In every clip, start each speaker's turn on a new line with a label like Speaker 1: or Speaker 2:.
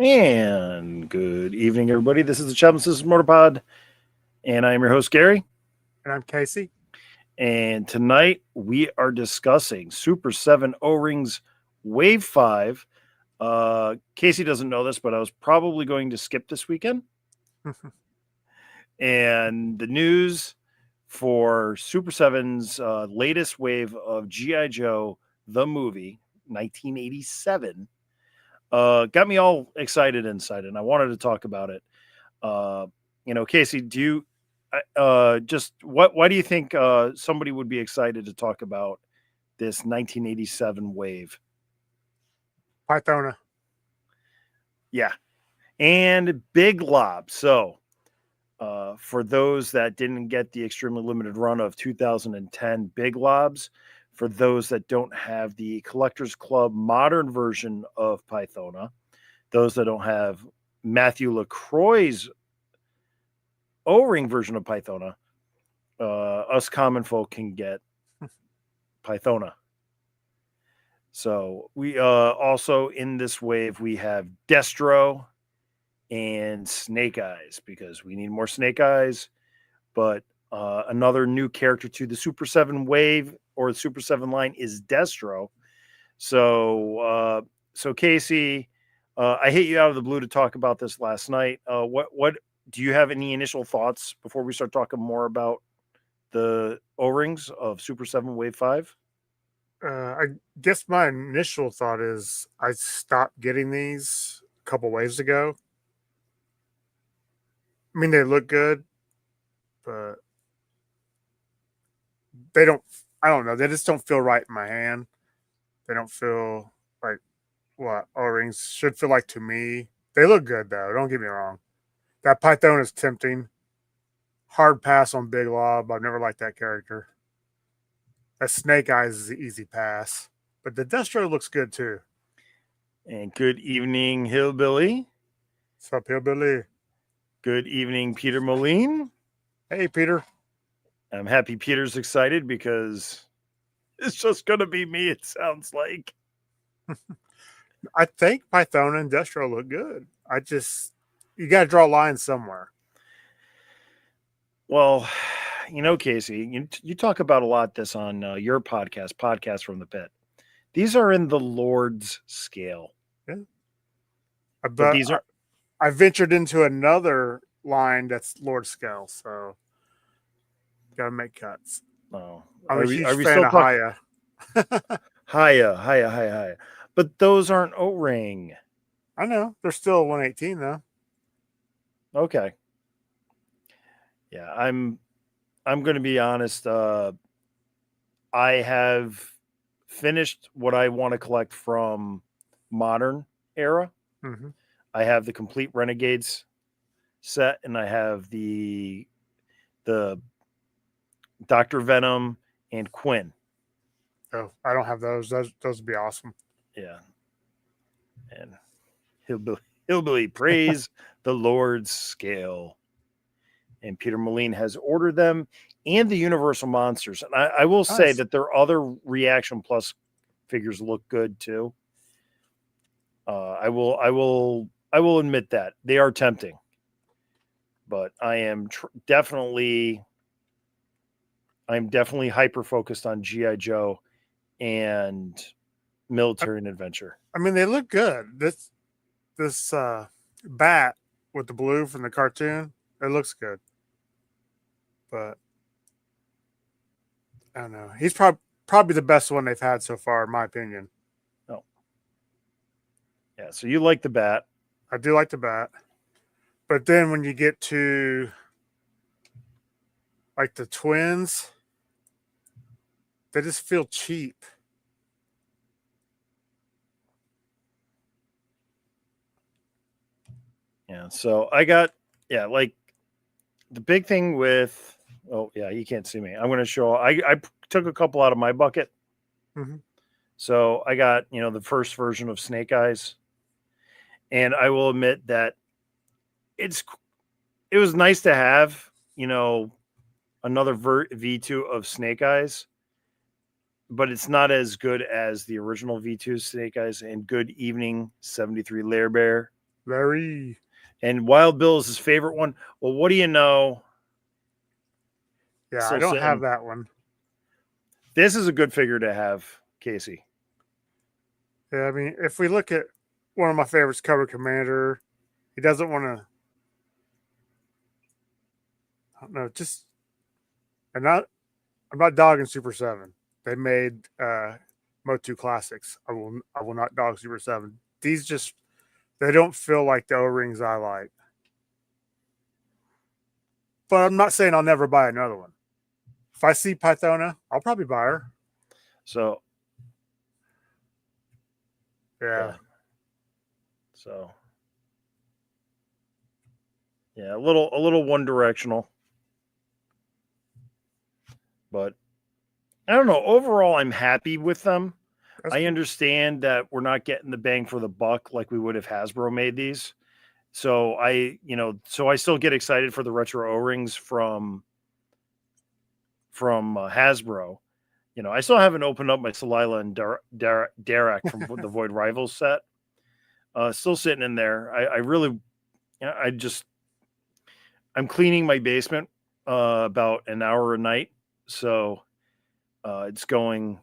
Speaker 1: And good evening, everybody. This is the Chapman Systems Motor Pod, and I am your host, Gary.
Speaker 2: And I'm Casey.
Speaker 1: And tonight we are discussing Super7 O-Rings Wave 5. Casey doesn't know this, but I was probably going to skip this weekend. And the news for Super7's latest wave of G.I. Joe, the movie, 1987, got me all excited inside, and I wanted to talk about it. Casey, do you why do you think somebody would be excited to talk about this 1987 wave?
Speaker 2: Pythona.
Speaker 1: Yeah, and Big Lob. So, for those that didn't get the extremely limited run of 2010 Big Lobs, for those that don't have the Collectors Club modern version of Pythona, those that don't have Matthew LaCroix's O-ring version of Pythona, us common folk can get Pythona. So we also in this wave we have Destro and Snake Eyes, because we need more Snake Eyes. But another new character to the Super 7 wave or the Super 7 line is Destro. So Casey, I hit you out of the blue to talk about this last night. What do you have any initial thoughts before we start talking more about the O-rings of Super 7 Wave 5?
Speaker 2: I guess my initial thought is I stopped getting these a couple waves ago. I mean, they look good, but they don't, I don't know. They just don't feel right in my hand. They don't feel like what O-rings should feel like to me. They look good, though. Don't get me wrong. That Python is tempting. Hard pass on Big Lob. I've never liked that character. That Snake Eyes is an easy pass. But the Destro looks good, too.
Speaker 1: And good evening, Hillbilly.
Speaker 2: What's up, Hillbilly?
Speaker 1: Good evening, Peter Moline.
Speaker 2: Hey, Peter.
Speaker 1: I'm happy Peter's excited because it's just going to be me, it sounds like.
Speaker 2: I think Pythona and Destro look good. You got to draw a line somewhere.
Speaker 1: Well, Casey, you talk about a lot this on your podcast from the Pit. These are in the Lord's scale.
Speaker 2: Yeah. But these are. I ventured into another line that's Lord scale, so gotta make cuts.
Speaker 1: Oh,
Speaker 2: I'm a huge fan of Haya.
Speaker 1: Haya. But those aren't O-ring.
Speaker 2: I know. They're still 118 though.
Speaker 1: Okay. Yeah, I'm going to be honest. I have finished what I want to collect from modern era.
Speaker 2: Mm-hmm.
Speaker 1: I have the complete Renegades set, and I have the Dr. Venom and Quinn.
Speaker 2: Oh, I don't have those. Those would be awesome.
Speaker 1: Yeah. And Hillbilly praise the Lord's scale. And Peter Moline has ordered them and the Universal Monsters. And I will say that their other Reaction Plus figures look good too. I will admit that they are tempting, but I am definitely hyper focused on G.I. Joe and Military and Adventure.
Speaker 2: I mean, they look good. This bat with the blue from the cartoon, it looks good. But I don't know. He's probably the best one they've had so far, in my opinion.
Speaker 1: Oh. Yeah, so you like the bat.
Speaker 2: I do like the bat. But then when you get to like the twins, they just feel cheap.
Speaker 1: Yeah, so I got, like the big thing with, you can't see me. I'm going to show, I took a couple out of my bucket.
Speaker 2: Mm-hmm.
Speaker 1: So I got, the first version of Snake Eyes. And I will admit that it was nice to have, another V2 of Snake Eyes, but it's not as good as the original V2 Snake Eyes. And good evening, 73 Lair Bear.
Speaker 2: Very.
Speaker 1: And Wild Bill is his favorite one. Well, what do you know?
Speaker 2: Yeah, I
Speaker 1: Still
Speaker 2: don't have
Speaker 1: sitting.
Speaker 2: that one.
Speaker 1: This is a good figure to have, Casey.
Speaker 2: Yeah, I mean, if we look at one of my favorites, Cobra Commander, he doesn't want to. I don't know. Just I'm not dogging Super 7. They made Motu classics. I will not dog Super 7. These just they don't feel like the O-rings I like. But I'm not saying I'll never buy another one. If I see Pythona, I'll probably buy her.
Speaker 1: So
Speaker 2: Yeah.
Speaker 1: So yeah, a little one directional. But I don't know. Overall, I'm happy with them.
Speaker 2: That's
Speaker 1: I
Speaker 2: cool.
Speaker 1: understand that we're not getting the bang for the buck like we would if Hasbro made these. So I still get excited for the retro O-rings from Hasbro. I still haven't opened up my Salila and Darak from the Void Rivals set. Still sitting in there. I really, I'm cleaning my basement about an hour a night, so it's going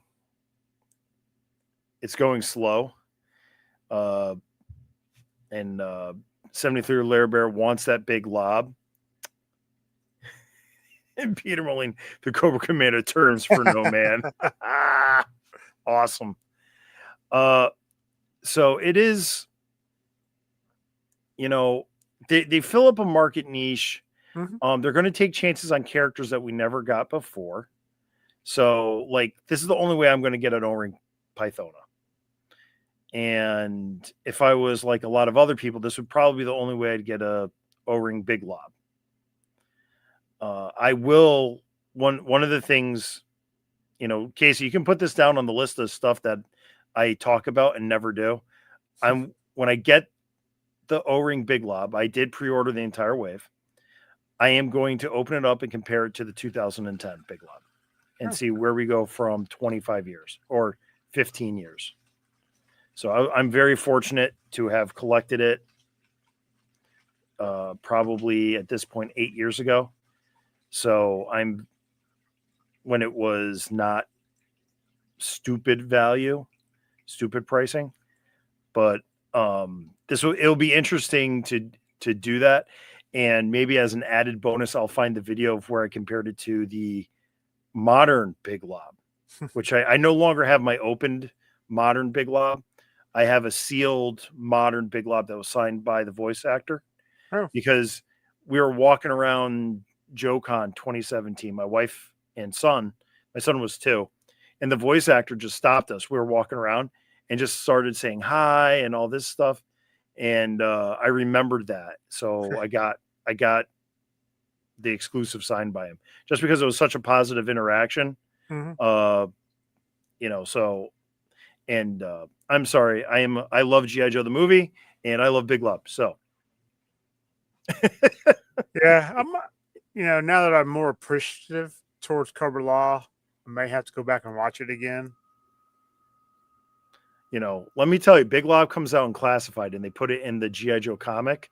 Speaker 1: slow. Uh, and 73 Lair Bear wants that big lob. And Peter Moline, the Cobra Commander, turns for no man. Awesome. So it is, they fill up a market niche.
Speaker 2: Mm-hmm.
Speaker 1: They're going to take chances on characters that we never got before. So, like, this is the only way I'm going to get an O-ring Pythona. And if I was like a lot of other people, this would probably be the only way I'd get a O-ring Big Lob. I will one of the things, Casey, you can put this down on the list of stuff that I talk about and never do. When I get the O-ring Big Lob, I did pre-order the entire wave. I am going to open it up and compare it to the 2010 Big Lob and see where we go from 25 years or 15 years. So I'm very fortunate to have collected it probably at this point 8 years ago. So when it was not stupid value, stupid pricing, but it'll be interesting to do that. And maybe as an added bonus, I'll find the video of where I compared it to the modern Big Lob, which I no longer have my opened modern Big Lob. I have a sealed modern Big Lob that was signed by the voice actor because we were walking around JoeCon 2017, my wife and son. My son was 2, and the voice actor just stopped us. We were walking around and just started saying hi and all this stuff. And I remembered that. So I got the exclusive signed by him just because it was such a positive interaction.
Speaker 2: Mm-hmm.
Speaker 1: So, and I'm sorry. I love G.I. Joe, the movie, and I love Big Lob. So
Speaker 2: Yeah, now that I'm more appreciative towards Cobra Law, I may have to go back and watch it again.
Speaker 1: Let me tell you, Big Lob comes out in classified and they put it in the G.I. Joe comic.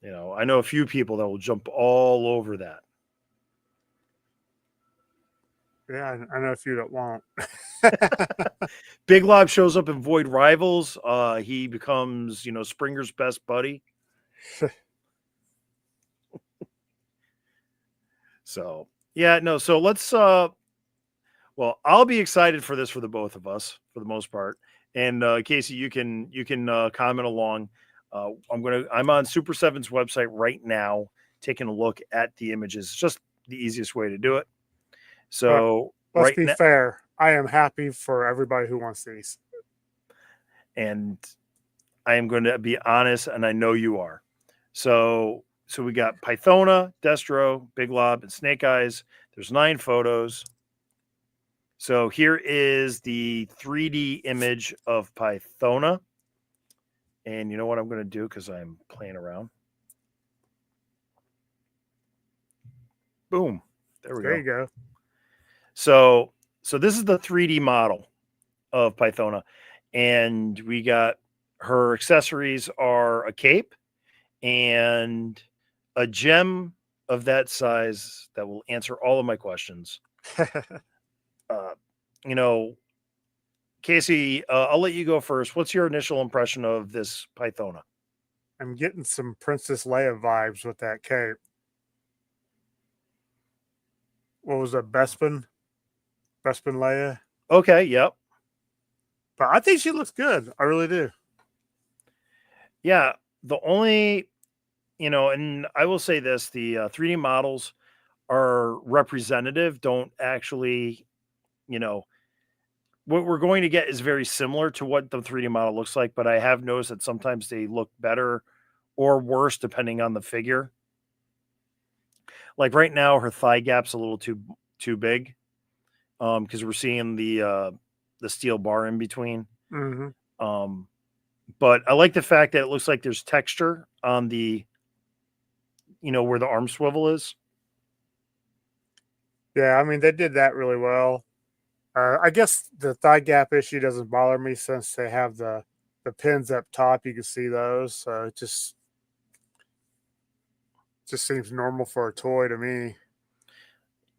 Speaker 1: I know a few people that will jump all over that.
Speaker 2: Yeah, I know a few that won't.
Speaker 1: Big Lob shows up in Void Rivals. He becomes, Springer's best buddy. So, yeah, no. So let's, I'll be excited for this for the both of us for the most part. And Casey, you can comment along. I'm on Super7's website right now, taking a look at the images. It's just the easiest way to do it. So
Speaker 2: let's be fair. I am happy for everybody who wants these.
Speaker 1: And I am going to be honest, and I know you are. So we got Pythona, Destro, Big Lob, and Snake Eyes. There's 9 photos. So here is the 3D image of Pythona. And you know what I'm going to do because I'm playing around? Boom. There
Speaker 2: you go.
Speaker 1: So this is the 3D model of Pythona. And we got Her accessories are a cape and a gem of that size that will answer all of my questions. Uh, you know, Casey, I'll let you go first. What's your initial impression of this Pythona?
Speaker 2: I'm getting some Princess Leia vibes with that cape. What was it, Bespin? Bespin Leia?
Speaker 1: Okay, yep.
Speaker 2: But I think she looks good. I really do.
Speaker 1: Yeah, the only, and I will say this, the 3D models are representative, don't actually, you know, what we're going to get is very similar to what the 3D model looks like, but I have noticed that sometimes they look better or worse depending on the figure. Like right now, her thigh gap's a little too big, because we're seeing the steel bar in between.
Speaker 2: Mm-hmm.
Speaker 1: Um, but I like the fact that it looks like there's texture on the, where the arm swivel is.
Speaker 2: Yeah, I mean, they did that really well. I guess the thigh gap issue doesn't bother me since they have the pins up top. You can see those, so it just seems normal for a toy to me.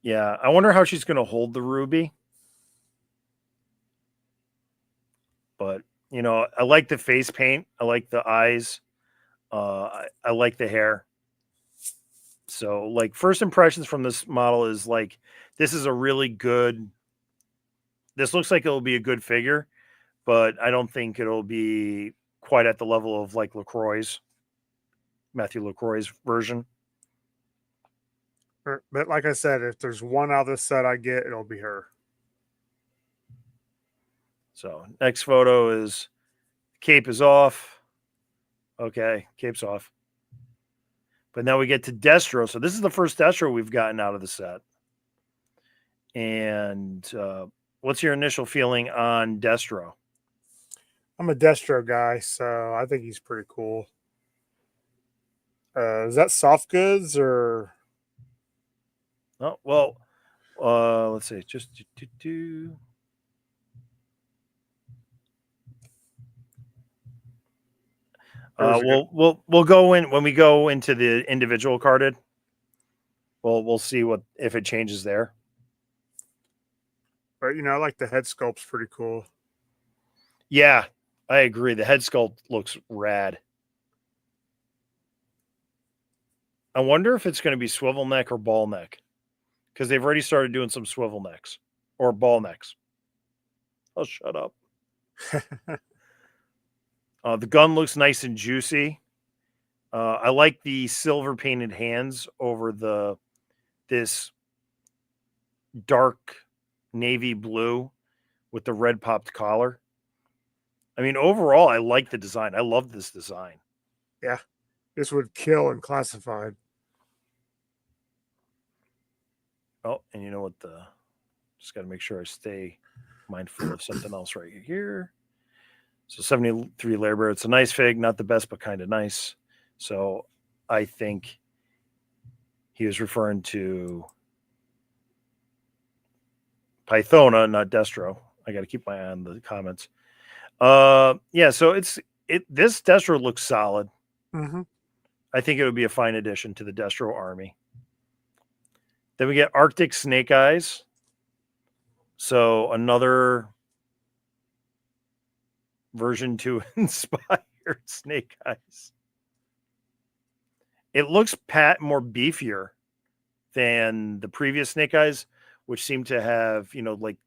Speaker 1: Yeah, I wonder how she's going to hold the ruby. But I like the face paint. I like the eyes. I like the hair. So, like, first impressions from this model is like this is a really good. This looks like it'll be a good figure, but I don't think it'll be quite at the level of like Matthew LaCroix's version.
Speaker 2: But like I said, if there's one out of this set I get, it'll be her.
Speaker 1: So, next photo is cape is off. Okay, cape's off. But now we get to Destro. So this is the first Destro we've gotten out of the set. And what's your initial feeling on Destro?
Speaker 2: I'm a Destro guy, so I think he's pretty cool. Is that soft goods or?
Speaker 1: Oh well, let's see. Just we'll go in when we go into the individual carded. We'll see what if it changes there.
Speaker 2: But I like the head sculpt's pretty cool.
Speaker 1: Yeah, I agree. The head sculpt looks rad. I wonder if it's going to be swivel neck or ball neck, because they've already started doing some swivel necks or ball necks. Oh, shut up. The gun looks nice and juicy. I like the silver painted hands over this dark navy blue with the red popped collar. I mean, overall, I like the design. I love this design.
Speaker 2: Yeah, this would kill in classified.
Speaker 1: Oh, and you know what? Just got to make sure I stay mindful of something else right here. So 73 Labor. It's a nice fig, not the best, but kind of nice. So I think he was referring to Pythona, not Destro. I got to keep my eye on the comments. Yeah. So this Destro looks solid.
Speaker 2: Mm-hmm.
Speaker 1: I think it would be a fine addition to the Destro army. Then we get Arctic Snake Eyes. So another version to inspired Snake Eyes. It looks more beefier than the previous Snake Eyes, which seem to have, like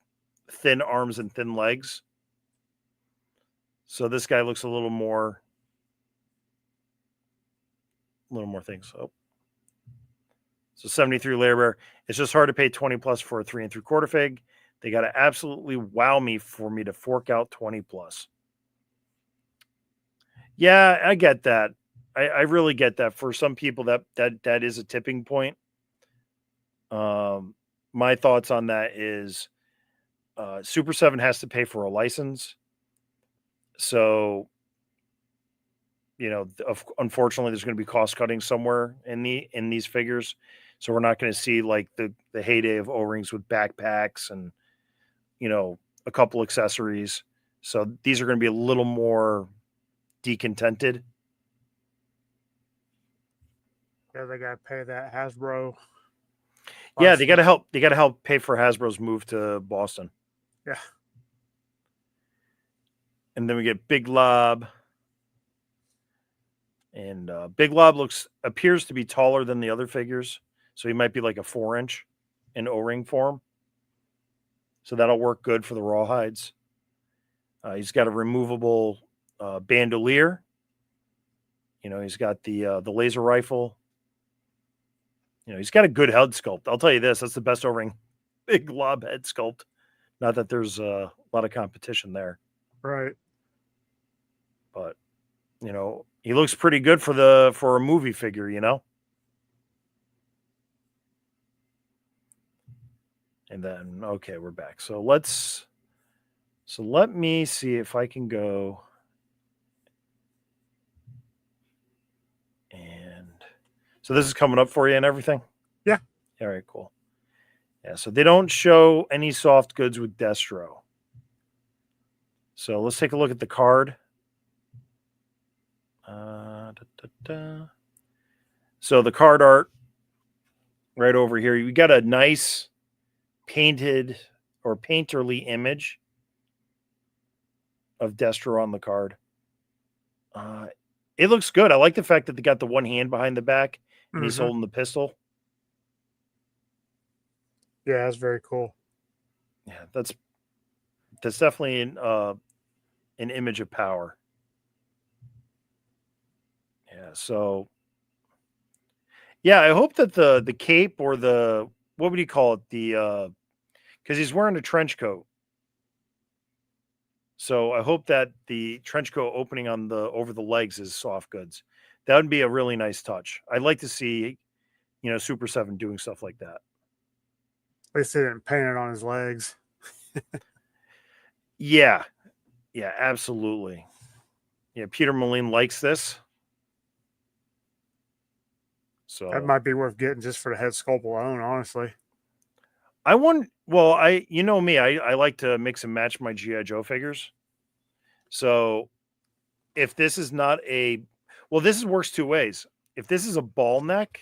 Speaker 1: thin arms and thin legs. So this guy looks a little more things. So 73 Labor. It's just hard to pay 20 plus for a 3 3/4 fig. They got to absolutely wow me for me to fork out 20 plus. Yeah, I get that. I really get that. For some people, that is a tipping point. My thoughts on that is Super7 has to pay for a license. So, unfortunately, there's going to be cost cutting somewhere in these figures. So we're not going to see like the heyday of O-rings with backpacks and a couple accessories. So these are going to be a little more decontented.
Speaker 2: Yeah, they gotta pay that Hasbro.
Speaker 1: Yeah, they got to
Speaker 2: license.
Speaker 1: help. They got to help pay for Hasbro's move to Boston.
Speaker 2: Yeah.
Speaker 1: And then we get Big Lob. And Big Lob appears to be taller than the other figures, so he might be like a 4-inch in O-ring form. So that'll work good for the rawhides. He's got a removable bandolier. You know, he's got the laser rifle. You know, he's got a good head sculpt. I'll tell you this: that's the best O-ring Big Lob head sculpt. Not that there's a lot of competition there,
Speaker 2: Right.
Speaker 1: but you know, he looks pretty good for a movie figure. You know. And then, okay, we're back. So let me see if I can go and so this is coming up for you and everything.
Speaker 2: Yeah.
Speaker 1: All right, cool. Yeah. So they don't show any soft goods with Destro. So let's take a look at the card. So the card art right over here, you got a nice painted or painterly image of Destro on the card. It looks good. I like the fact that they got the one hand behind the back and he's holding the pistol.
Speaker 2: Yeah, that's very cool.
Speaker 1: Yeah, that's definitely an image of power. Yeah, so yeah, I hope that the cape or the what would you call it? The because he's wearing a trench coat. So I hope that the trench coat opening on the over the legs is soft goods. That would be a really nice touch. I'd like to see, you know, Super7 doing stuff like that.
Speaker 2: At least they didn't paint it on his legs.
Speaker 1: Yeah. Yeah, absolutely. Yeah, Peter Moline likes this. So
Speaker 2: That might be worth getting just for the head sculpt alone, honestly.
Speaker 1: I want well, you know me, I like to mix and match my G.I. Joe figures. So if this is not this works two ways. If this is a ball neck,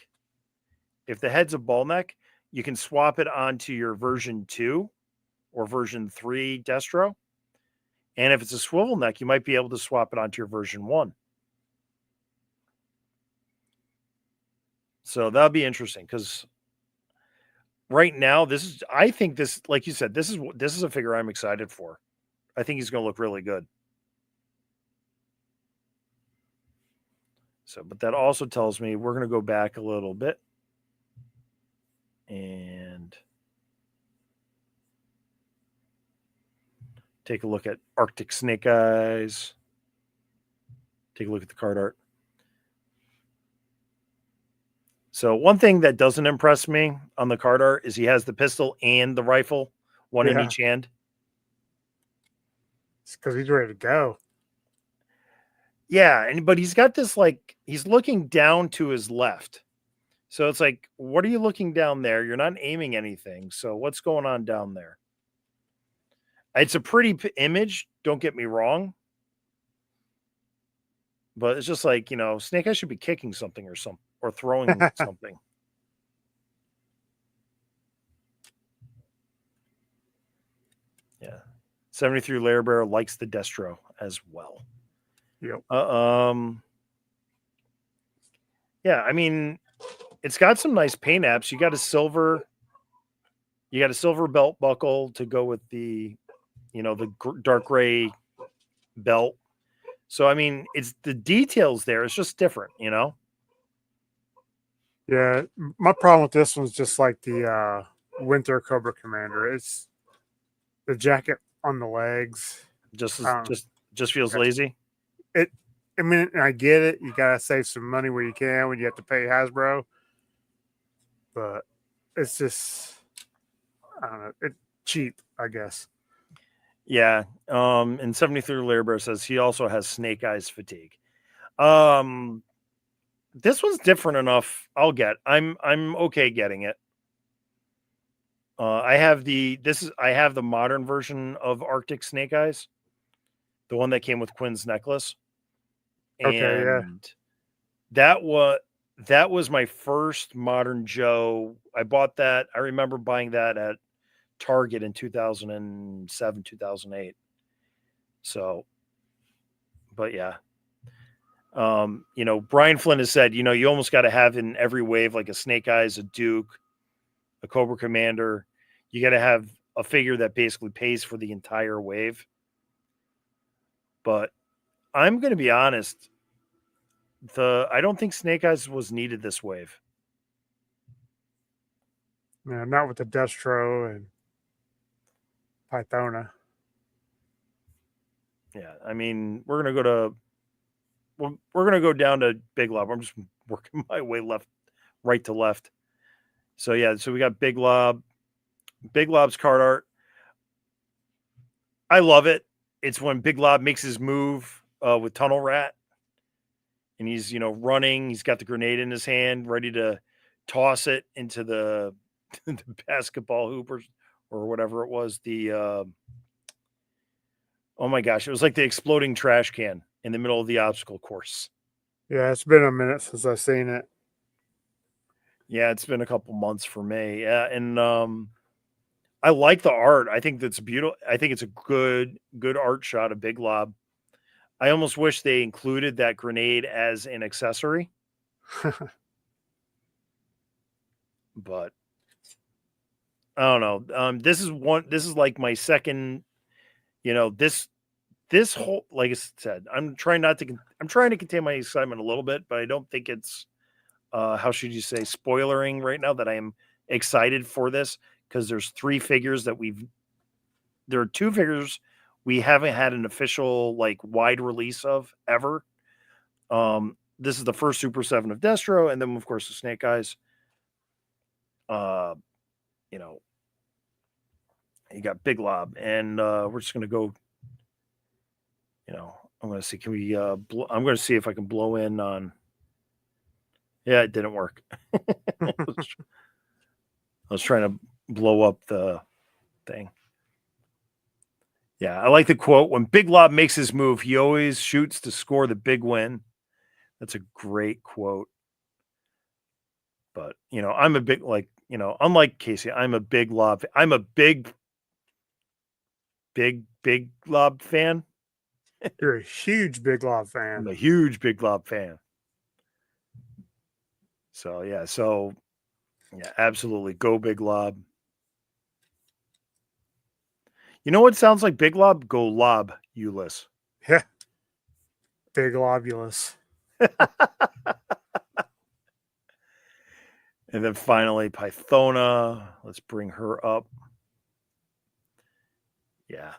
Speaker 1: if the head's a ball neck, you can swap it onto your version 2 or version 3 Destro. And if it's a swivel neck, you might be able to swap it onto your version 1. So that'll be interesting because right now, I think this, like you said, this is a figure I'm excited for. I think he's going to look really good. So, but that also tells me we're going to go back a little bit and take a look at Arctic Snake Eyes. Take a look at the card art. So one thing that doesn't impress me on the card art is he has the pistol and the rifle, one in each hand.
Speaker 2: It's because he's ready to go.
Speaker 1: Yeah, but he's got this like he's looking down to his left. So it's like, what are you looking down there? You're not aiming anything. So what's going on down there? It's a pretty image. Don't get me wrong. But it's just like, you know, Snake Eyes should be kicking something or throwing something. Yeah. 73 Lair Bearer likes the Destro as well.
Speaker 2: Yep.
Speaker 1: Yeah, I mean, it's got some nice paint apps. You got a silver belt buckle to go with the, you know, the dark gray belt. So I mean, it's the details there. It's just different, you know.
Speaker 2: Yeah, my problem with this one's just like the Winter Cobra Commander. It's the jacket on the legs.
Speaker 1: Just feels lazy.
Speaker 2: I mean, I get it. You gotta save some money where you can when you have to pay Hasbro, but it's just I don't know. It's cheap, I guess.
Speaker 1: Yeah. And 73 Lairbear says he also has Snake Eyes fatigue. This one's different enough. I'm okay getting it. I have the modern version of Arctic Snake Eyes, the one that came with Quinn's necklace.
Speaker 2: Okay, yeah.
Speaker 1: and that was my first Modern Joe. I bought that. I remember buying that at Target in 2007, 2008. So, but yeah. Brian Flynn has said, you almost got to have in every wave like a Snake Eyes, a Duke, a Cobra Commander. You got to have a figure that basically pays for the entire wave. But I'm going to be honest, I don't think Snake Eyes was needed this wave.
Speaker 2: Yeah, not with the Destro and Pythona.
Speaker 1: Yeah, I mean, we're gonna go down to Big Lob. I'm just working my way right to left. So yeah, so we got Big Lob. Big Lob's card art. I love it. It's when Big Lob makes his move with Tunnel Rat, and he's running. He's got the grenade in his hand, ready to toss it into the, the basketball hoop or whatever it was. Oh my gosh, it was like the exploding trash can in the middle of the obstacle course.
Speaker 2: Yeah, it's been a minute since I've seen it.
Speaker 1: Yeah, it's been a couple months for me. Yeah, and I like the art. I think that's beautiful. I think it's a good art shot of Big Lob. I almost wish they included that grenade as an accessory, but I don't know. This is like my second. This whole, like I said, I'm trying to contain my excitement a little bit, but I don't think it's how should you say, spoilering right now that I am excited for this, because there's there are two figures we haven't had an official like wide release of ever. This is the first Super 7 of Destro, and then of course the Snake Eyes. Uh, you know, you got Big Lob, and we're just gonna go. I'm gonna see. Can we? I'm gonna see if I can blow in on. Yeah, it didn't work. I was trying to blow up the thing. Yeah, I like the quote. When Big Lob makes his move, he always shoots to score the big win. That's a great quote. But, I'm a big, unlike Casey, I'm a big Lob. I'm a big Lob fan.
Speaker 2: You're a huge Big Lob
Speaker 1: I'm
Speaker 2: fan.
Speaker 1: a huge Big Lob fan. So, yeah. Yeah, absolutely. Go Big Lob. You know what sounds like Big Lob? Go Lob, Ulyss.
Speaker 2: Yeah, Big Lobulus.
Speaker 1: And then finally, Pythona. Let's bring her up. Yeah.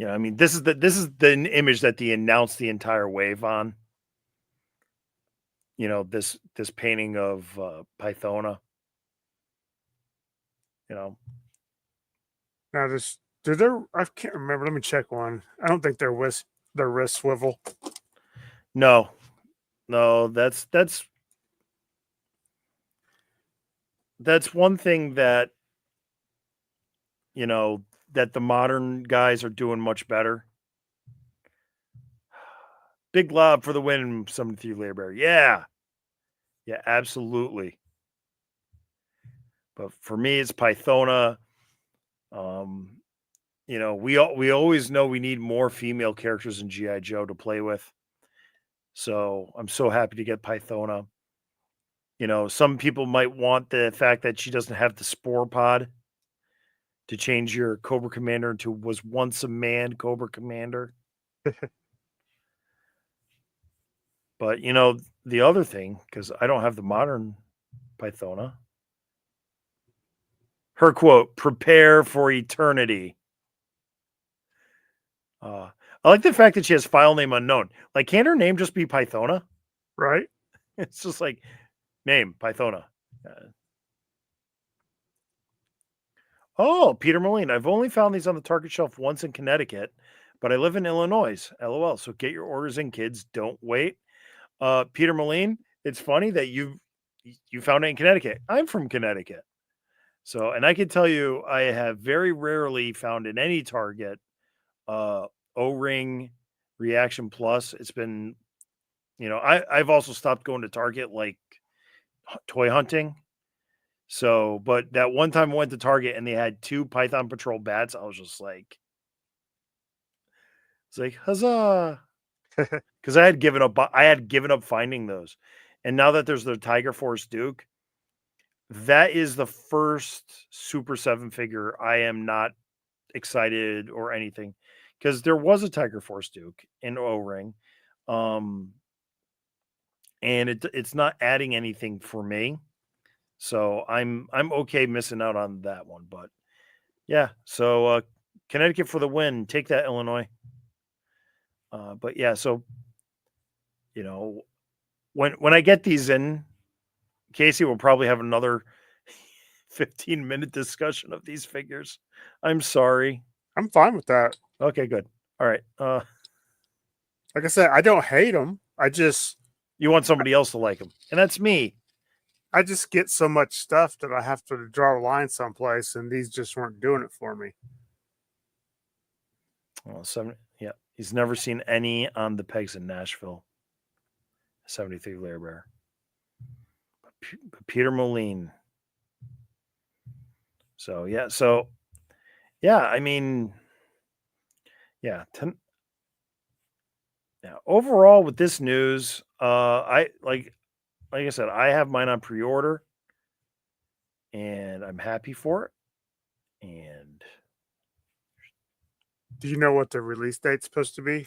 Speaker 1: I mean, this is the image that they announced the entire wave on. This painting of Pythona.
Speaker 2: Now, do their, I can't remember. Let me check one. I don't think their wrist swivel.
Speaker 1: No, that's one thing that that the modern guys are doing much better. Big Lob for the win, some through Lairbear. Yeah, absolutely. But for me, it's Pythona. We always know we need more female characters in GI Joe to play with. So I'm so happy to get Pythona. Some people might want the fact that she doesn't have the spore pod to change your Cobra Commander into was once a man Cobra Commander. But the other thing, because I don't have the modern Pythona, her quote, "Prepare for eternity." I like the fact that she has file name unknown. Like, can't her name just be Pythona?
Speaker 2: Right?
Speaker 1: It's just like name Pythona. Oh, Peter Moline. I've only found these on the Target shelf once in Connecticut, but I live in Illinois. LOL. So get your orders in, kids. Don't wait. Peter Moline, it's funny that you found it in Connecticut. I'm from Connecticut. So, and I can tell you, I have very rarely found in any Target O-Ring Reaction Plus. It's been, I've also stopped going to Target, like toy hunting. So, but that one time I went to Target and they had 2 Python Patrol bats, I was just like, it's like, huzzah! Because I had given up. I had given up finding those, and now that there's the Tiger Force Duke, that is the first Super 7 figure I am not excited or anything, because there was a Tiger Force Duke in O-ring, um, and it's not adding anything for me. So I'm okay missing out on that one, but yeah. So Connecticut for the win. Take that, Illinois. But yeah, so you know when I get these in, Casey will probably have another 15-minute discussion of these figures. I'm sorry.
Speaker 2: I'm fine with that.
Speaker 1: Okay, good. All right.
Speaker 2: Like I said, I don't hate them.
Speaker 1: You want somebody else to like them, and that's me.
Speaker 2: I just get so much stuff that I have to draw a line someplace, and these just weren't doing it for me.
Speaker 1: Well, yeah, he's never seen any on the pegs in Nashville. 73 Lair Bear. Peter Moline. So yeah, I mean, yeah, yeah. Overall, with this news, I like I said, I have mine on pre-order, and I'm happy for it. And
Speaker 2: Do you know what the release date's supposed to be?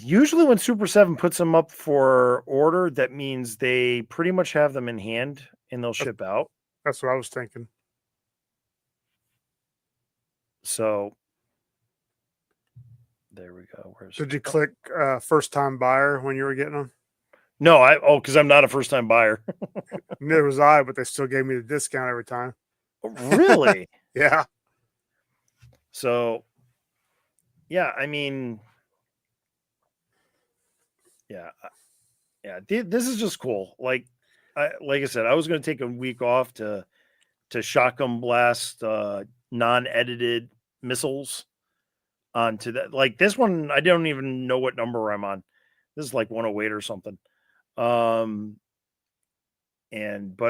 Speaker 1: usually when Super 7 puts them up for order, that means they pretty much have them in hand and they'll
Speaker 2: That's,
Speaker 1: ship out.
Speaker 2: that's what I was thinking.
Speaker 1: So there we go.
Speaker 2: Did you click first time buyer when you were getting them?
Speaker 1: No, because I'm not a first time buyer.
Speaker 2: Neither was I, but they still gave me the discount every time.
Speaker 1: Really?
Speaker 2: Yeah.
Speaker 1: So yeah, I mean, yeah, yeah. This is just cool. Like I said, I was going to take a week off to shotgun blast non-edited missiles onto that. Like this one, I don't even know what number I'm on. This is like 108 or something. But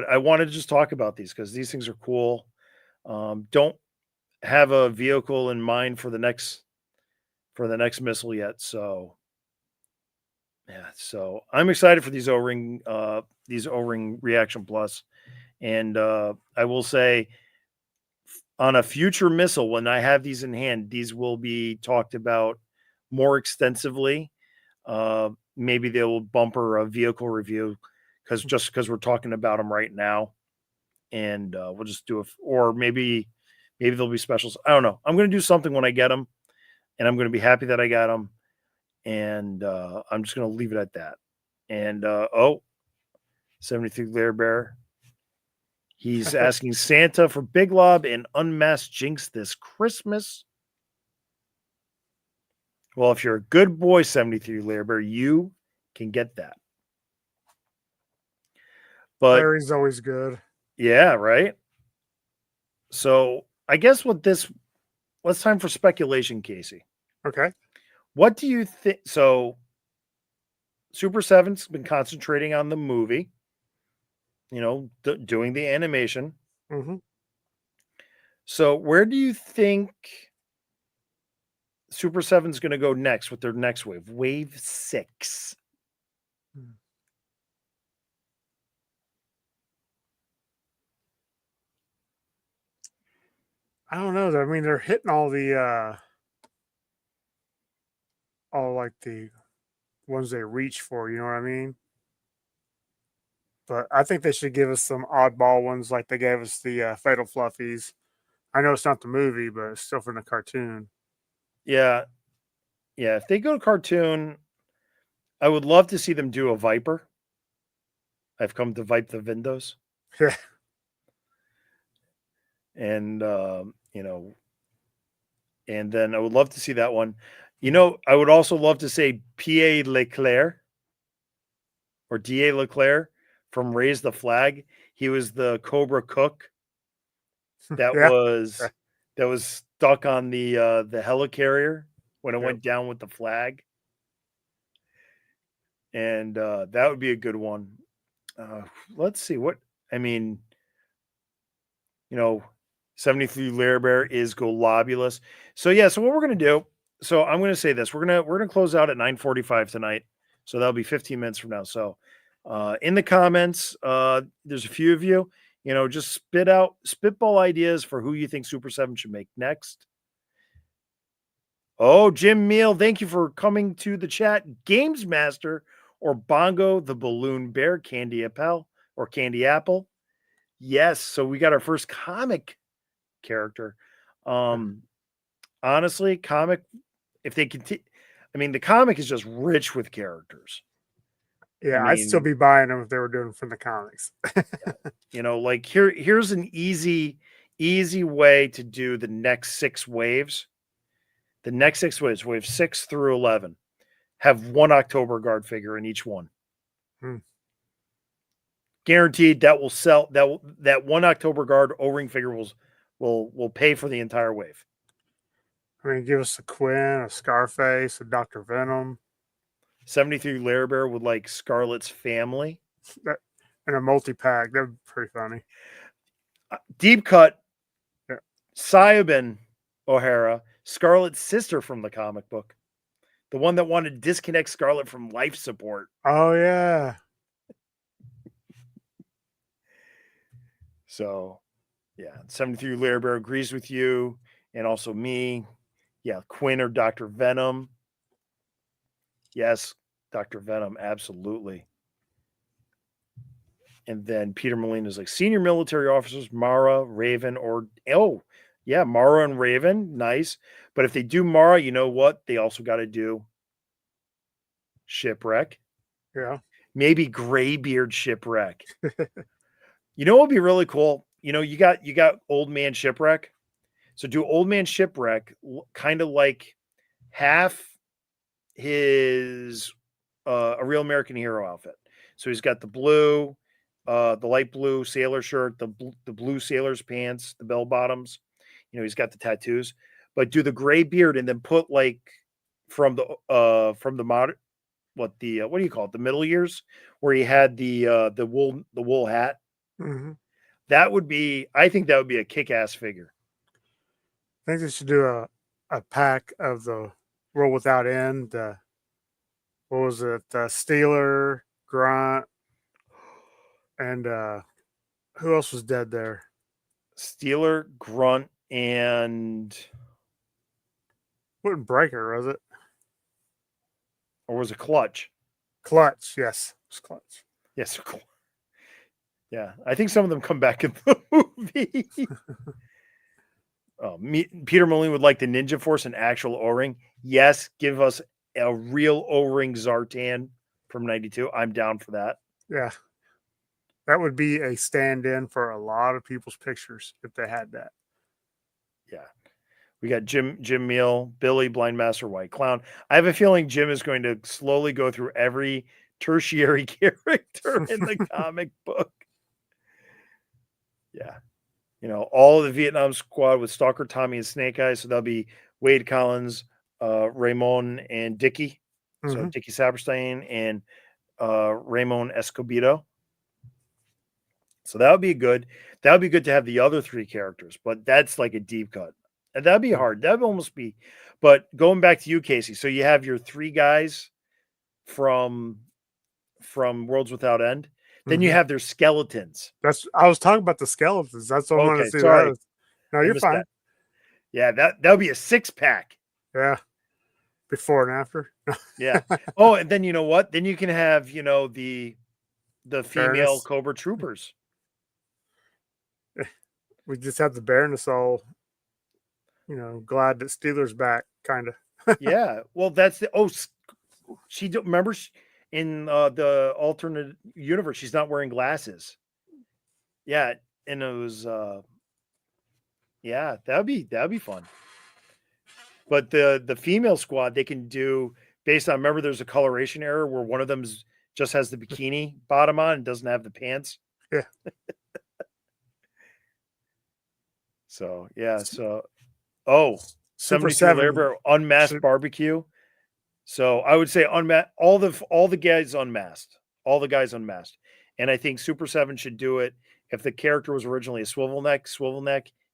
Speaker 1: I wanted to just talk about these because these things are cool. Don't have a vehicle in mind for the next missile yet. So yeah, so I'm excited for these O-ring Reaction Plus. And I will say, on a future missile, when I have these in hand, these will be talked about more extensively. Maybe they will bumper a vehicle review because we're talking about them right now, and we'll just do or maybe there'll be specials. I don't know. I'm going to do something when I get them, and I'm going to be happy that I got them, and I'm just going to leave it at that. And 73 Lair Bear. He's asking Santa for Big Lob and Unmasked Jinx this Christmas. Well, if you're a good boy, 73 Lair Bear, you can get that. But
Speaker 2: Larry's always good.
Speaker 1: yeah, right. So I guess with this, it's time for speculation, Casey.
Speaker 2: Okay.
Speaker 1: What do you think? So Super 7's been concentrating on the movie, doing the animation.
Speaker 2: Mm-hmm.
Speaker 1: So where do you think Super 7's going to go next with their next wave? Wave 6.
Speaker 2: I don't know. I mean, they're hitting all the all like the ones they reach for. You know what I mean? But I think they should give us some oddball ones, like they gave us the Fatal Fluffies. I know it's not the movie, but it's still from the cartoon.
Speaker 1: Yeah. Yeah. If they go to cartoon, I would love to see them do a Viper. I've come to vipe the windows.
Speaker 2: Yeah.
Speaker 1: And, and then I would love to see that one. I would also love to say P.A. Leclerc or D.A. Leclerc from Raise the Flag. He was the Cobra cook that
Speaker 2: Yeah.
Speaker 1: was stuck on the helicarrier when it
Speaker 2: Yep.
Speaker 1: went down with the flag. and that would be a good one. Let's see what I mean. 73 Lair Bear is Globulus. So yeah, so what we're gonna do. So I'm gonna say this. We're gonna close out at 9:45 tonight. So that'll be 15 minutes from now. So in the comments, there's a few of you, just spitball ideas for who you think Super 7 should make next. Oh, Jim Meal, thank you for coming to the chat. Games Master or Bongo the Balloon Bear, Candy Apple or Candy Apple. Yes, so we got our first comic character. Honestly, comic, if they continue, I mean, the comic is just rich with characters.
Speaker 2: Yeah, I'd still be buying them if they were doing from the comics.
Speaker 1: Like here's an easy way to do the next 6 waves. The next 6 waves, wave 6 through 11, have one October Guard figure in each one. Guaranteed that will sell. That one October Guard O-ring figure will pay for the entire wave.
Speaker 2: I mean, give us a Quinn, a Scarface, a Dr. Venom.
Speaker 1: 73 Lair Bear with like Scarlet's family.
Speaker 2: And a multi-pack. That'd be pretty funny.
Speaker 1: Deep cut. Yeah. Sayabin O'Hara, Scarlet's sister from the comic book. The one that wanted to disconnect Scarlet from life support.
Speaker 2: Oh, yeah.
Speaker 1: So, yeah, 73 Lair Bear agrees with you and also me. Yeah, Quinn or Dr. Venom. Yes, Dr. Venom, absolutely. And then Peter Molina is like senior military officers, Mara, Raven, Mara and Raven. Nice. But if they do Mara, you know what? They also got to do Shipwreck.
Speaker 2: Yeah.
Speaker 1: Maybe Graybeard Shipwreck. You know what would be really cool? You got Old Man Shipwreck. So do Old Man Shipwreck kind of like half his a Real American Hero outfit. So he's got the blue, the light blue sailor shirt, the blue sailor's pants, the bell bottoms. He's got the tattoos. But do the gray beard and then put like from the modern what do you call it? The middle years where he had the wool hat.
Speaker 2: Mm-hmm.
Speaker 1: I think that would be a kick-ass figure.
Speaker 2: I think they should do a pack of the World Without End. What was it? Steeler, Grunt, and who else was dead there?
Speaker 1: Steeler, Grunt, and
Speaker 2: wouldn't Breaker, was it?
Speaker 1: Or was it Clutch?
Speaker 2: Clutch, yes. It was Clutch.
Speaker 1: Yes. Yeah. I think some of them come back in the movie. Peter Molina would like the Ninja Force an actual O-ring. Yes, give us a real O-ring Zartan from 92. I'm down for that.
Speaker 2: Yeah. That would be a stand-in for a lot of people's pictures if they had that.
Speaker 1: Yeah. We got Jim Meal, Billy, Blind Master, White Clown. I have a feeling Jim is going to slowly go through every tertiary character in the comic book. Yeah. All of the Vietnam squad with Stalker, Tommy, and Snake Eyes. So that'll be Wade Collins, Ramon, and Dickie. Mm-hmm. So Dickie Saperstein and Ramon Escobedo. So that would be good. That would be good to have the other 3 characters, but that's like a deep cut. And that'd be hard. That'd almost be. But going back to you, Casey. So you have your 3 guys from Worlds Without End. Then you have their skeletons.
Speaker 2: I was talking about the skeletons. That's what I wanted to see.
Speaker 1: Sorry.
Speaker 2: No, you're fine.
Speaker 1: That. Yeah, that would be a 6-pack.
Speaker 2: Yeah. Before and after.
Speaker 1: Yeah. Oh, and then you know what? Then you can have, the female Cobra Troopers.
Speaker 2: We just have the Baroness all, glad that Steeler's back, kind of.
Speaker 1: Yeah. Well, that's she remember in the alternate universe, she's not wearing glasses. Yeah, and it was that'd be fun. But the female squad, they can do based on, remember there's a coloration error where one of them just has the bikini bottom on and doesn't have the pants.
Speaker 2: Yeah.
Speaker 1: So yeah,
Speaker 2: Super 7
Speaker 1: Lair Bear Unmasked Barbecue. So I would say all the guys unmasked. All the guys unmasked. And I think Super 7 should do it if the character was originally a swivel neck,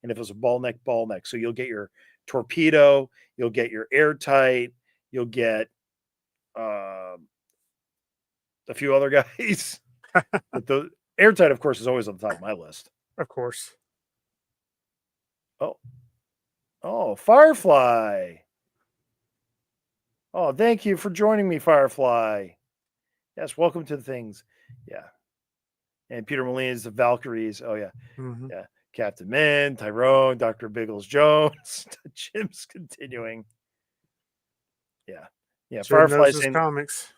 Speaker 1: and if it was a ball neck. So you'll get your torpedo, you'll get your airtight, you'll get uh, a few other guys. But the airtight, of course, is always on the top of my list.
Speaker 2: Of course.
Speaker 1: Oh, Firefly. Oh, thank you for joining me, Firefly. Yes, welcome to the things. Yeah. And Peter Molina's the Valkyries. Oh, yeah.
Speaker 2: Mm-hmm.
Speaker 1: Yeah. Captain Min, Tyrone, Dr. Biggles Jones. Jim's continuing. Yeah. Yeah.
Speaker 2: Jim knows
Speaker 1: Firefly's
Speaker 2: his
Speaker 1: in.
Speaker 2: comics.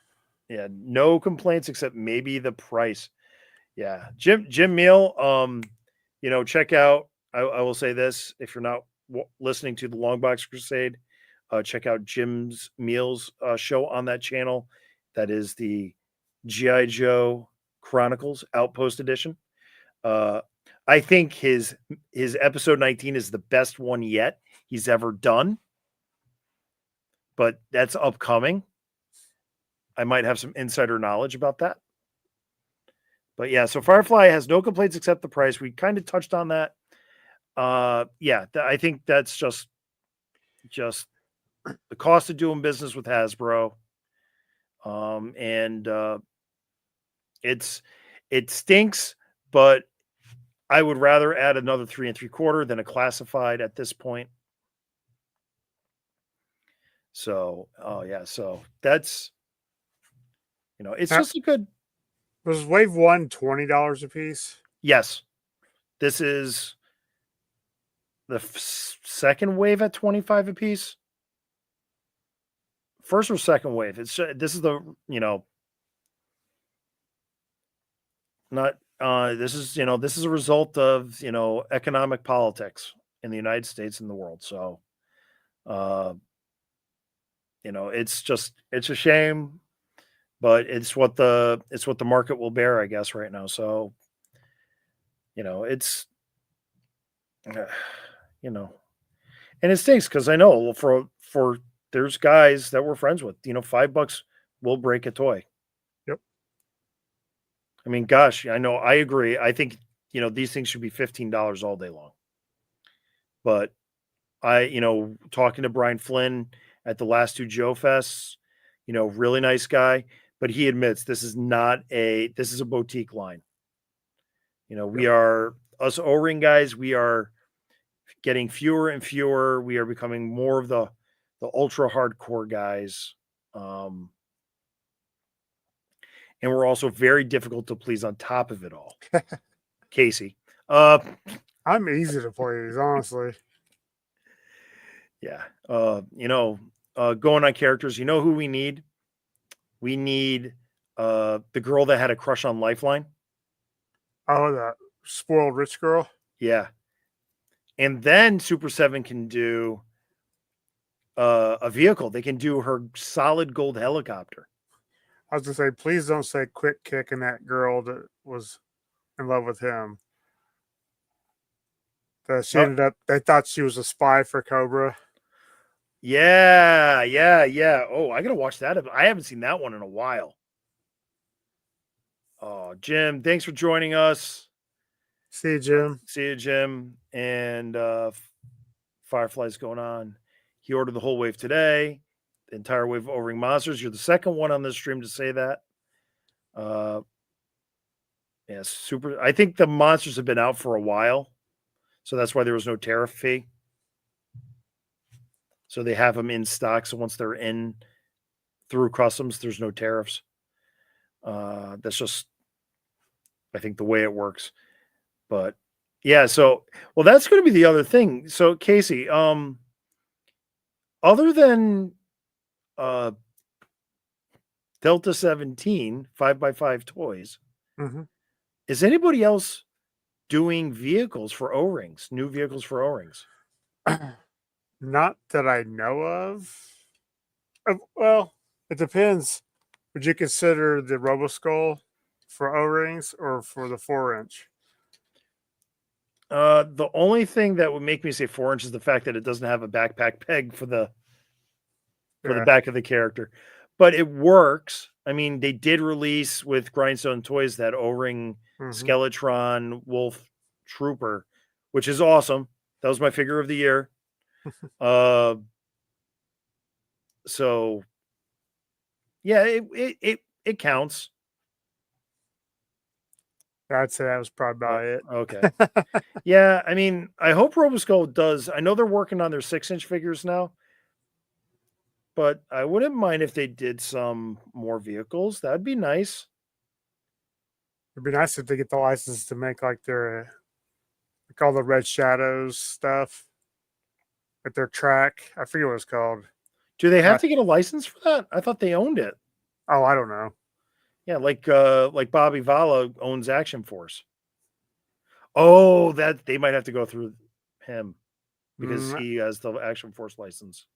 Speaker 1: Yeah. No complaints except maybe the price. Yeah. Jim Meal, check out, I will say this, if you're not listening to the Longbox Crusade, check out Jim's Meals show on that channel. That is the G.I. Joe Chronicles Outpost Edition. I think his episode 19 is the best one yet he's ever done, but that's upcoming. I might have some insider knowledge about that. But yeah, so Firefly has no complaints except the price. We kind of touched on that. I think that's just the cost of doing business with Hasbro. It stinks, but I would rather add another 3 3/4 than a classified at this point. So, so that's, it's just a good.
Speaker 2: Was Wave 1 $20 a piece?
Speaker 1: Yes, this is the second wave at 25 a piece. First or second wave. This is the not this is a result of economic politics in the United States and the world. So it's a shame, but it's what the market will bear, I guess, right now. So it's and it stinks because I know for there's guys that we're friends with, $5 will break a toy.
Speaker 2: Yep.
Speaker 1: I mean, gosh, I know, I agree. I think, these things should be $15 all day long. But talking to Brian Flynn at the last two Joe Fests, really nice guy, but he admits this is a boutique line. We are us O-ring guys. We are getting fewer and fewer. We are becoming more of the ultra hardcore guys. And we're also very difficult to please on top of it all. Casey.
Speaker 2: I'm easy to please, honestly.
Speaker 1: Yeah. Going on characters, who we need? We need the girl that had a crush on Lifeline.
Speaker 2: Oh, that spoiled rich girl?
Speaker 1: Yeah. And then Super 7 can do a vehicle. They can do her solid gold helicopter.
Speaker 2: I was going to say, please don't say Quick Kick and that girl that was in love with him. That she ended up, they thought she was a spy for Cobra.
Speaker 1: Yeah. Oh, I got to watch that. I haven't seen that one in a while. Oh, Jim, thanks for joining us.
Speaker 2: See you, Jim.
Speaker 1: See you, Jim. And Firefly's going on. He ordered the whole wave today. The entire wave of O-ring monsters. You're the second one on this stream to say that. Super. I think the monsters have been out for a while, so that's why there was no tariff fee. So they have them in stock. So once they're in through customs, there's no tariffs. That's just, I think, the way it works. But yeah, so that's going to be the other thing. So Casey, other than Delta 17 5x5 toys, is anybody else doing vehicles for O-rings? New vehicles for O-rings?
Speaker 2: Not that I know of. Well, it depends. Would you consider the Roboskull for O-rings or for the 4-inch?
Speaker 1: The only thing that would make me say 4-inch is the fact that it doesn't have a backpack peg for the for the
Speaker 2: Yeah.
Speaker 1: back of the character. But it works. I mean, they did release with Grindstone Toys that O-ring
Speaker 2: Hmm.
Speaker 1: Skeletron Wolf Trooper, which is awesome. That was my figure of the year. So yeah, it counts.
Speaker 2: I'd say that was probably about it.
Speaker 1: Okay. Yeah, I mean, I hope Roboskull does. I know they're working on their 6-inch figures now, but I wouldn't mind if they did some more vehicles. That'd be nice.
Speaker 2: It'd be nice if they get the license to make like all the Red Shadows stuff, like their track. I forget what it's called.
Speaker 1: Do they have
Speaker 2: Uh,
Speaker 1: to get a license for that? I thought they owned it.
Speaker 2: oh, I don't know.
Speaker 1: Yeah, like Bobby Vala owns Action Force. Oh, that they might have to go through him because
Speaker 2: Mm,
Speaker 1: he has the Action Force license,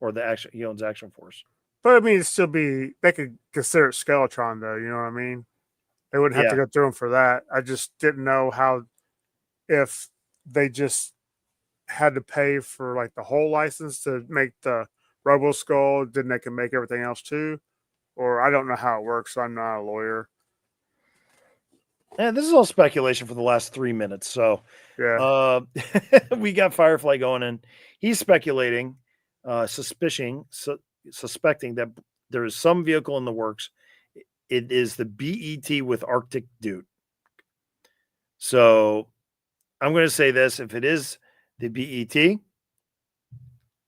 Speaker 1: or he owns Action Force.
Speaker 2: but I mean, it'd still be, they could consider it Skeletron though. You know what I mean? They wouldn't have to
Speaker 1: Yeah,
Speaker 2: go through them for that. I just didn't know how, if they just had to pay for like the whole license to make the Robo Skull, then they can make everything else too. Or I don't know how it works. So I'm not a lawyer.
Speaker 1: and this is all speculation for the last 3 minutes. So,
Speaker 2: Yeah.
Speaker 1: we got Firefly going, and he's speculating, suspecting that there is some vehicle in the works. It is the BET with Arctic Dude. So I'm going to say this: if it is the BET,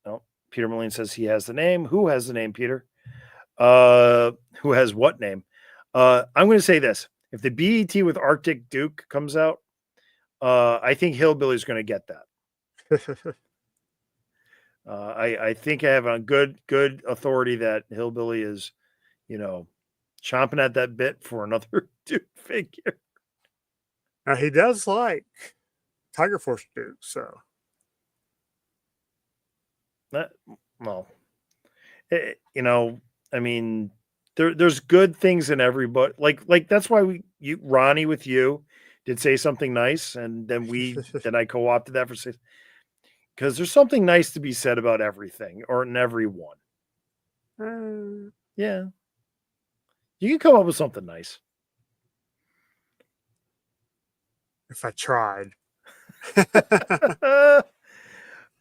Speaker 1: oh, Peter Moline says he has the name. Who has the name, Peter? Who has what name? I'm going to say this: if the BET with Arctic Duke comes out, I think Hillbilly's going to get that. I think I have a good authority that Hillbilly is, chomping at that bit for another Duke figure.
Speaker 2: Now he does like Tiger Force Duke, so
Speaker 1: Well, I mean, there's good things in everybody. Like that's why Ronnie with you did say something nice, and then I co-opted that because there's something nice to be said about everything or in everyone. Yeah, you can come up with something nice.
Speaker 2: if I tried.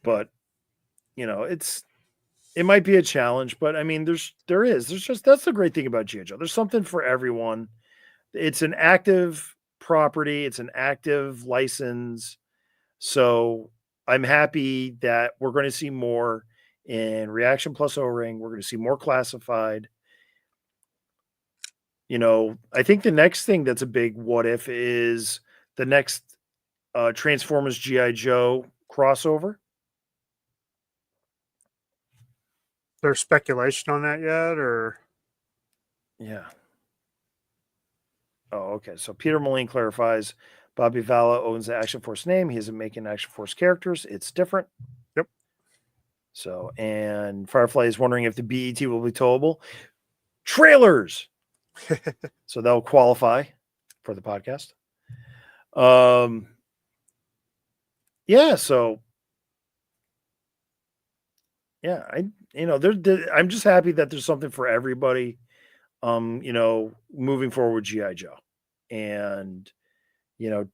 Speaker 1: But it might be a challenge, but I mean, there's just that's the great thing about G.I. Joe. There's something for everyone. It's an active property. It's an active license. So I'm happy that we're going to see more in Reaction Plus O-Ring. We're going to see more classified. I think the next thing that's a big what if is the next Transformers G.I. Joe crossover.
Speaker 2: There's speculation on that yet, or
Speaker 1: Yeah. Oh, okay. So Peter Moline clarifies Bobby Vala owns the Action Force name. He isn't making Action Force characters. It's different.
Speaker 2: yep.
Speaker 1: So, and Firefly is wondering if the BET will be towable. Trailers. So they'll qualify for the podcast. Yeah. So, yeah, I'm just happy that there's something for everybody. Moving forward, GI Joe, and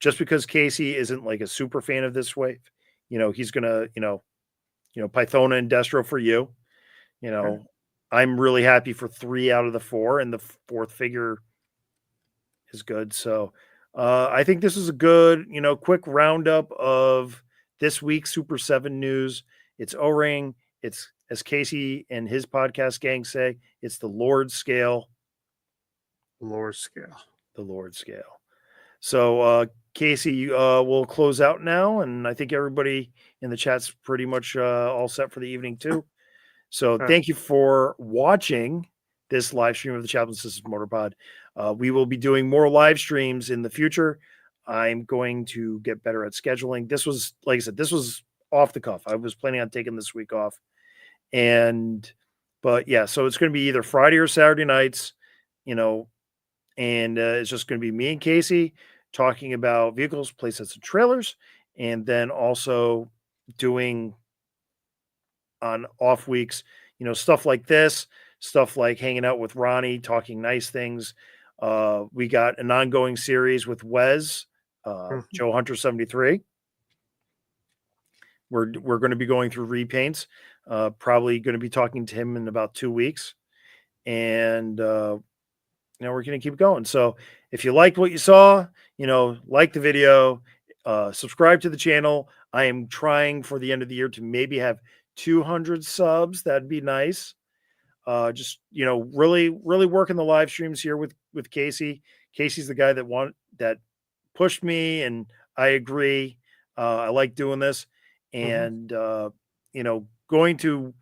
Speaker 1: just because Casey isn't like a super fan of this wave, he's gonna, Pythona and Destro for you.
Speaker 2: Okay.
Speaker 1: I'm really happy for 3 out of the 4, and the 4th figure is good. So I think this is a good, quick roundup of this week's Super 7 news. It's O-Ring. It's, as Casey and his podcast gang say, it's the Lord scale.
Speaker 2: Lord scale.
Speaker 1: The Lord scale. So Casey, we'll close out now, and I think everybody in the chat's pretty much all set for the evening too. So thank you for watching this live stream of the Chaplain Systems Motor Pod. We will be doing more live streams in the future. I'm going to get better at scheduling. This was, like I said, this was off the cuff. I was planning on taking this week off. But yeah, so it's going to be either Friday or Saturday nights, and it's just going to be me and Casey talking about vehicles, playsets, and trailers, and then also doing on off weeks, stuff like this, stuff like hanging out with Ronnie, talking nice things. We got an ongoing series with Wes, Joe Hunter 73. We're going to be going through repaints. Probably going to be talking to him in about 2 weeks, and we're going to keep going. So if you liked what you saw, like the video, subscribe to the channel. I am trying for the end of the year to maybe have 200 subs. That'd be nice. Just really working the live streams here with Casey. Casey's the guy that pushed me, and I agree. I like doing this, and going to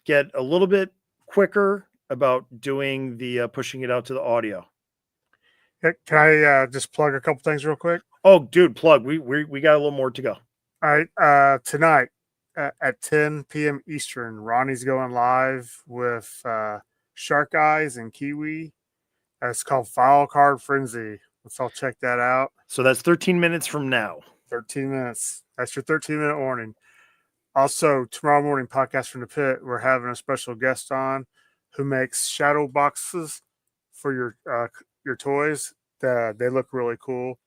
Speaker 1: get a little bit quicker about doing the pushing it out to the audio.
Speaker 2: Can I just plug a couple things real quick?
Speaker 1: Oh, dude, plug. We got a little more to go.
Speaker 2: All right. Tonight at 10 p.m. Eastern, Ronnie's going live with Shark Eyes and Kiwi. It's called File Card Frenzy. Let's all check that out.
Speaker 1: So that's 13 minutes from now.
Speaker 2: 13 minutes. That's your 13-minute warning. Also, tomorrow morning, Podcast from the Pit, we're having a special guest on who makes shadow boxes for your toys. They look really cool.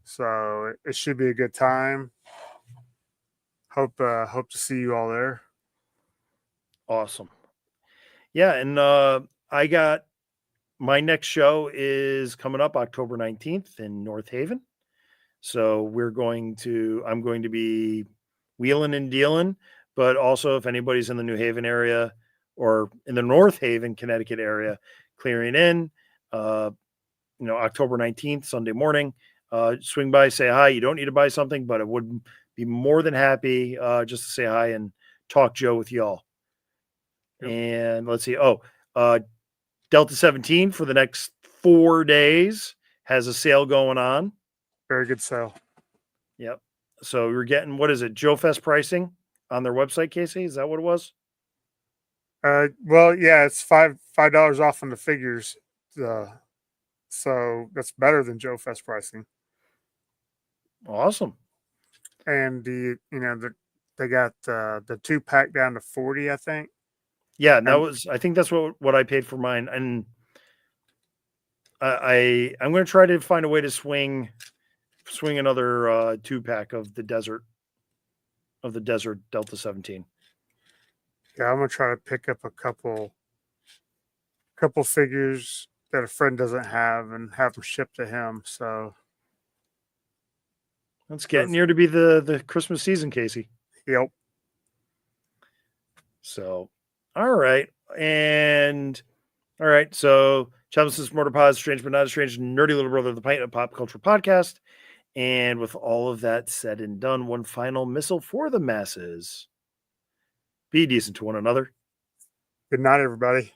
Speaker 2: So it should be a good time. Hope to see you all there.
Speaker 1: Awesome. Yeah, and I got my next show is coming up October 19th in North Haven. So I'm going to be wheeling and dealing, but also if anybody's in the New Haven area or in the North Haven, Connecticut area, clearing in, October 19th, Sunday morning, swing by, say hi. You don't need to buy something, but I would be more than happy just to say hi and talk Joe with y'all. Yep. And let's see. Delta 17 for the next 4 days has a sale going on.
Speaker 2: Very good sale.
Speaker 1: Yep. So we're getting, what is it, Joe Fest pricing on their website, Casey? Is that what it was?
Speaker 2: Well, yeah, it's $5 off on the figures. So that's better than Joe Fest pricing.
Speaker 1: Awesome.
Speaker 2: And they got the 2-pack down to 40, I think.
Speaker 1: Yeah, and I think that's what I paid for mine. And I'm going to try to find a way to swing another 2-pack of the desert Delta 17.
Speaker 2: Yeah, I'm going to try to pick up a couple figures that a friend doesn't have and have them shipped to him. So
Speaker 1: it's getting near to be the Christmas season, Casey.
Speaker 2: Yep.
Speaker 1: So, all right. So Chum's Motor Pod, Strange But Not a Strange, nerdy little brother of the Pint of Pop Culture Podcast. And with all of that said and done, one final missile for the masses. Be decent to one another.
Speaker 2: Good night, everybody.